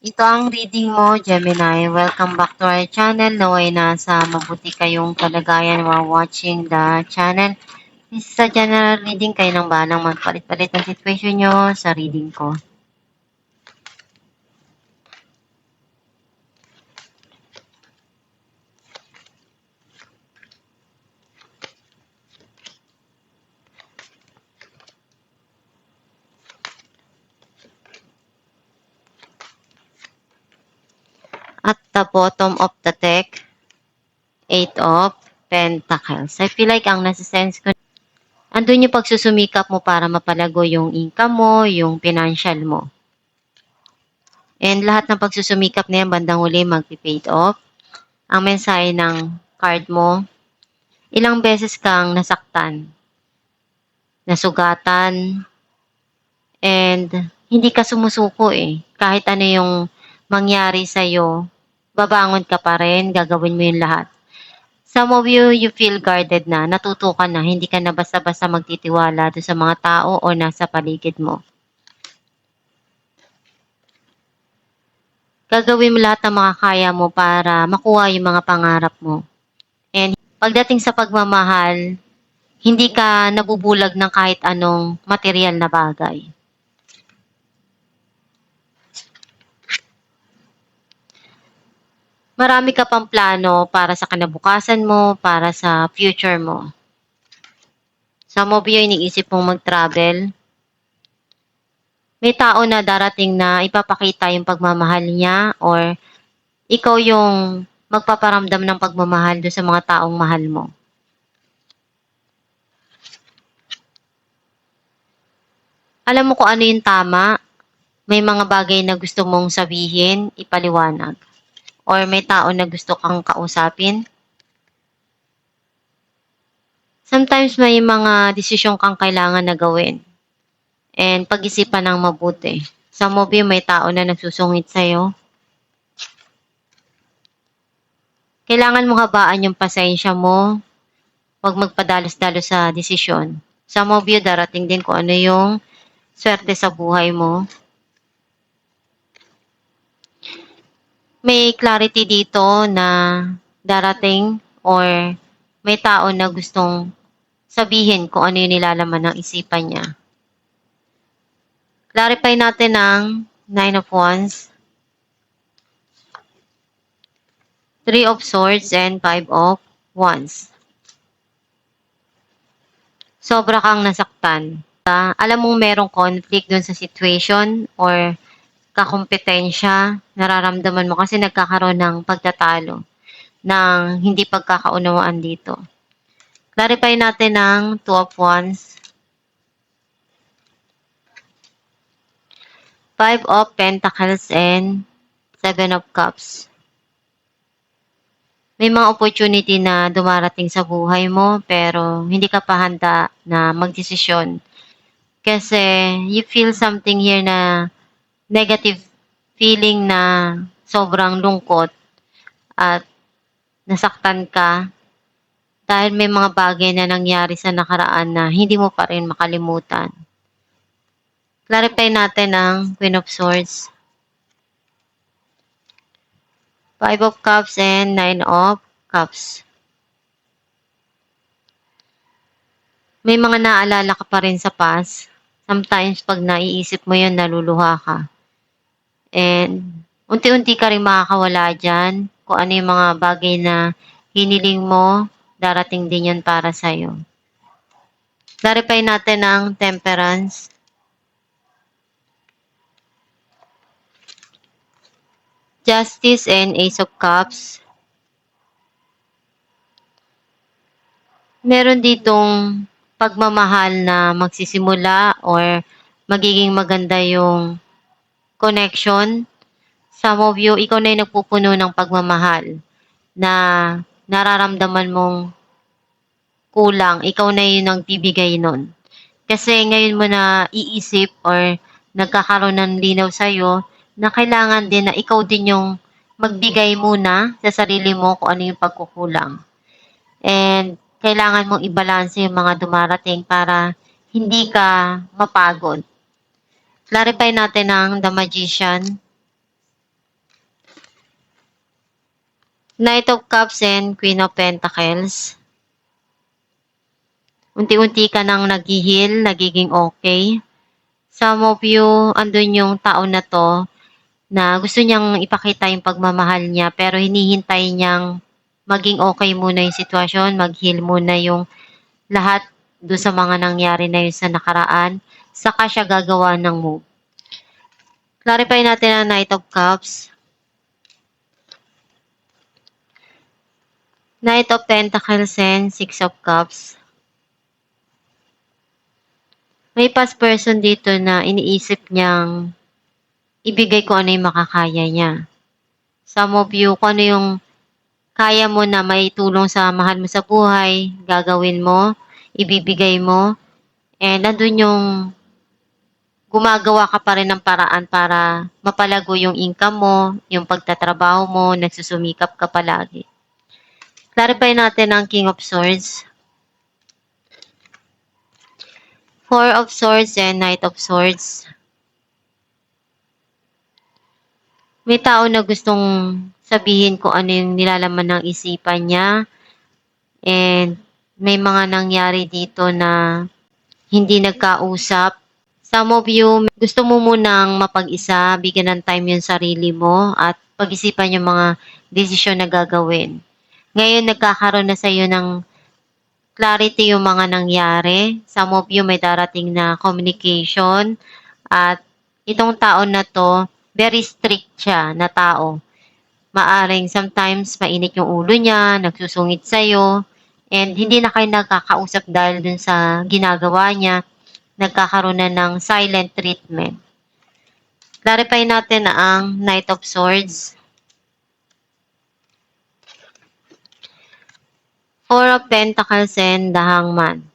Ito ang reading mo, Gemini. Welcome back to our channel. Naway nasa mabuti kayong kalagayan while watching the channel. This is a general reading. Kayo nang bahalang magpalit-palit ng situation nyo sa reading ko. At the bottom of the deck, 8 of Pentacles. I feel like ang nasa-sense ko, andun yung pagsusumikap mo para mapalago yung income mo, yung financial mo. And lahat ng pagsusumikap na yan, bandang huli, magpi-paid off. Ang mensahe ng card mo, ilang beses kang nasaktan, nasugatan, and hindi ka sumusuko eh. Kahit ano yung mangyari sa'yo, babangon ka pa rin, gagawin mo yung lahat. Some of you, you feel guarded na, natuto ka na, hindi ka na basta-basta magtitiwala doon sa mga tao o nasa paligid mo. Gagawin mo lahat ng mga kaya mo para makuha yung mga pangarap mo. And pagdating sa pagmamahal, hindi ka nabubulag ng kahit anong material na bagay. Marami ka pang plano para sa kinabukasan mo, para sa future mo. Some of you, iniisip mong mag-travel. May tao na darating na ipapakita yung pagmamahal niya or ikaw yung magpaparamdam ng pagmamahal doon sa mga taong mahal mo. Alam mo kung ano yung tama, may mga bagay na gusto mong sabihin, ipaliwanag. Or may tao na gusto kang kausapin. Sometimes may mga desisyon kang kailangan na gawin. And pag-isipan ng mabuti. Some of you, may tao na nagsusungit sa'yo. Kailangan mong habaan yung pasensya mo. Huwag magpadalos-dalos sa desisyon. Some of you, darating din kung ano yung swerte sa buhay mo. May clarity dito na darating or may tao na gustong sabihin kung ano yung nilalaman ng isipan niya. Clarify natin ang 9 of Wands, 3 of Swords, and 5 of Wands. Sobra kang nasaktan. Alam mong merong conflict dun sa situation or kakumpetensya, nararamdaman mo kasi nagkakaroon ng pagtatalo, ng hindi pagkakaunawaan dito. Clarify natin ang 2 of Wands, 5 of Pentacles, and 7 of Cups. May mga opportunity na dumarating sa buhay mo pero hindi ka pa handa na magdesisyon. Kasi you feel something here na negative feeling na sobrang lungkot at nasaktan ka dahil may mga bagay na nangyari sa nakaraan na hindi mo pa rin makalimutan. Clarify natin ang Queen of Swords, 5 of Cups, and 9 of Cups. May mga naalala ka pa rin sa past. Sometimes pag naiisip mo yun, naluluha ka. And unti-unti ka rin makakawala dyan. Kung ano yung mga bagay na hiniling mo, darating din yan para sa'yo. Clarify natin ang Temperance, Justice, and Ace of Cups. Meron ditong pagmamahal na magsisimula or magiging maganda yung connection. Some of you, ikaw na yung nagpupuno ng pagmamahal na nararamdaman mong kulang. Ikaw na yung nagbibigay nun. Kasi ngayon mo na iisip or nagkakaroon ng linaw sa'yo na kailangan din na ikaw din yung magbigay muna sa sarili mo kung ano yung pagkukulang. And kailangan mong ibalanse yung mga dumarating para hindi ka mapagod. Clarify natin ang The Magician, Knight of Cups and Queen of Pentacles. Unti-unti ka nang nag-heal, nagiging okay. Some of you, andun yung tao na to na gusto niyang ipakita yung pagmamahal niya pero hinihintay niyang maging okay muna yung sitwasyon, mag-heal muna yung lahat do sa mga nangyari na yun sa nakaraan, saka siya gagawa ng move. Clarify natin ang Knight of Cups. Knight of Pentacles and Six of Cups. May past person dito na iniisip niyang ibigay ko ano yung makakaya niya. Some of you, kung ano yung kaya mo na may tulong sa mahal mo sa buhay, gagawin mo, ibibigay mo, and nandun yung gumagawa ka pa rin ng paraan para mapalago yung income mo, yung pagtatrabaho mo, nagsusumikap ka palagi. Clarify natin ang King of Swords. Four of Swords and Knight of Swords. May tao na gustong sabihin kung ano yung nilalaman ng isipan niya. And may mga nangyari dito na hindi nagkausap. Some of you, gusto mo munang mapag-isa, bigyan ng time yung sarili mo at pag-isipan yung mga desisyon na gagawin. Ngayon, nagkakaroon na sa iyo ng clarity yung mga nangyari. Some of you may darating na communication at itong tao na to, very strict siya na tao. Maaring sometimes mainit yung ulo niya, nagsusungit sa'yo, and hindi na kayo nagkakausap dahil dun sa ginagawa niya, nagkakaroon na ng silent treatment. Clarify natin na ang Knight of Swords. Four of Pentacles and the Hangman.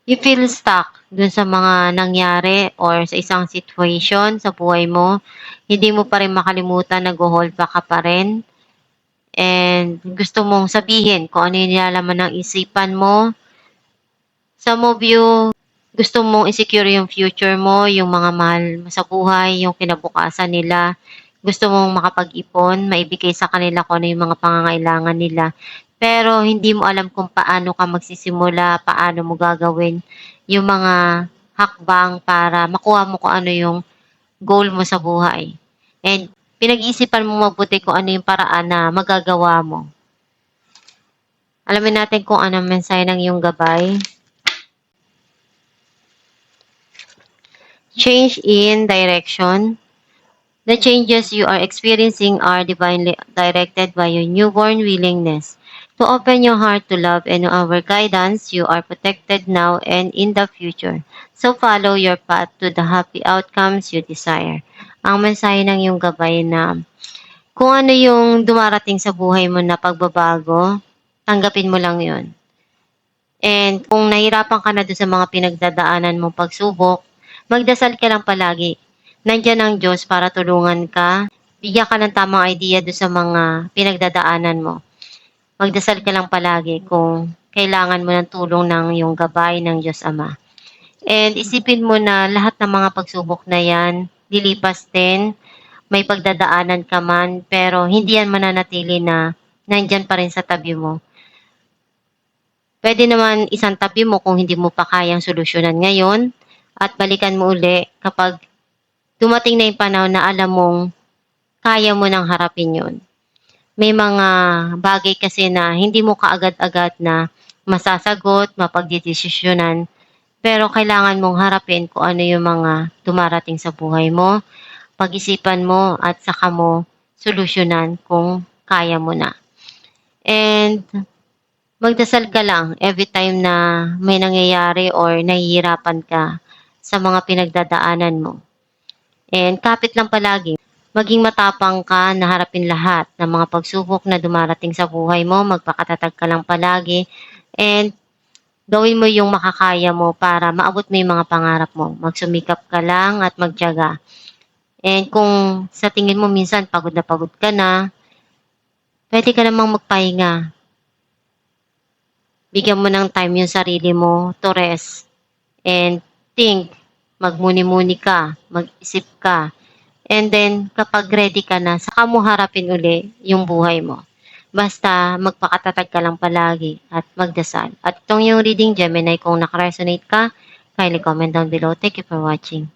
You feel stuck dun sa mga nangyari or sa isang situation sa buhay mo. Hindi mo pa rin makalimutan, nag-hold back ka pa rin. And gusto mong sabihin kung ano yung nilalaman ng isipan mo. Some of you, gusto mong insecure yung future mo, yung mga mahal mo sa buhay, yung kinabukasan nila. Gusto mong makapag-ipon, maibigay sa kanila kung ano yung mga pangangailangan nila. Pero hindi mo alam kung paano ka magsisimula, paano mo gagawin yung mga hakbang para makuha mo kung ano yung goal mo sa buhay. And pinag-iisipan mo mabuti kung ano yung paraan na magagawa mo. Alamin natin kung ano mensahe ng iyong gabay. Change in direction. The changes you are experiencing are divinely directed by your newborn willingness to open your heart to love and our guidance. You are protected now and in the future. So follow your path to the happy outcomes you desire. Ang mensahe ng iyong gabay na kung ano yung dumarating sa buhay mo na pagbabago, tanggapin mo lang yon. And kung nahirapan ka na doon sa mga pinagdadaanan mong pagsubok, magdasal ka lang palagi. Nandiyan ang Diyos para tulungan ka. Bigyan ka ng tamang idea doon sa mga pinagdadaanan mo. Magdasal ka lang palagi kung kailangan mo ng tulong ng iyong gabay ng Diyos Ama. And isipin mo na lahat ng mga pagsubok na yan, lilipas din. May pagdadaanan ka man, pero hindi yan mananatili na nandyan pa rin sa tabi mo. Pwede naman isang tabi mo kung hindi mo pa kayang solusyonan ngayon at balikan mo uli kapag dumating na yung panahon na alam mong kaya mo nang harapin yun. May mga bagay kasi na hindi mo kaagad-agad na masasagot, mapagdidesisyonan, pero kailangan mong harapin kung ano yung mga dumarating sa buhay mo, pag-isipan mo at saka mo solusyonan kung kaya mo na. And magdasal ka lang every time na may nangyayari or nahihirapan ka sa mga pinagdadaanan mo. And kapit lang palagi, maging matapang ka na harapin lahat ng mga pagsubok na dumarating sa buhay mo, magpakatatag ka lang palagi, and gawin mo yung makakaya mo para maabot mo yung mga pangarap mo. Magsumikap ka lang at magtiyaga. And kung sa tingin mo minsan pagod ka na, pwede ka namang magpahinga. Bigyan mo ng time yung sarili mo to rest and think, magmuni-muni ka, mag-isip ka, And then, kapag ready ka na, saka mo harapin uli yung buhay mo. Basta magpakatatag ka lang palagi at magdasal. At itong yung reading Gemini, kung nakaresonate ka, kindly comment down below. Thank you for watching.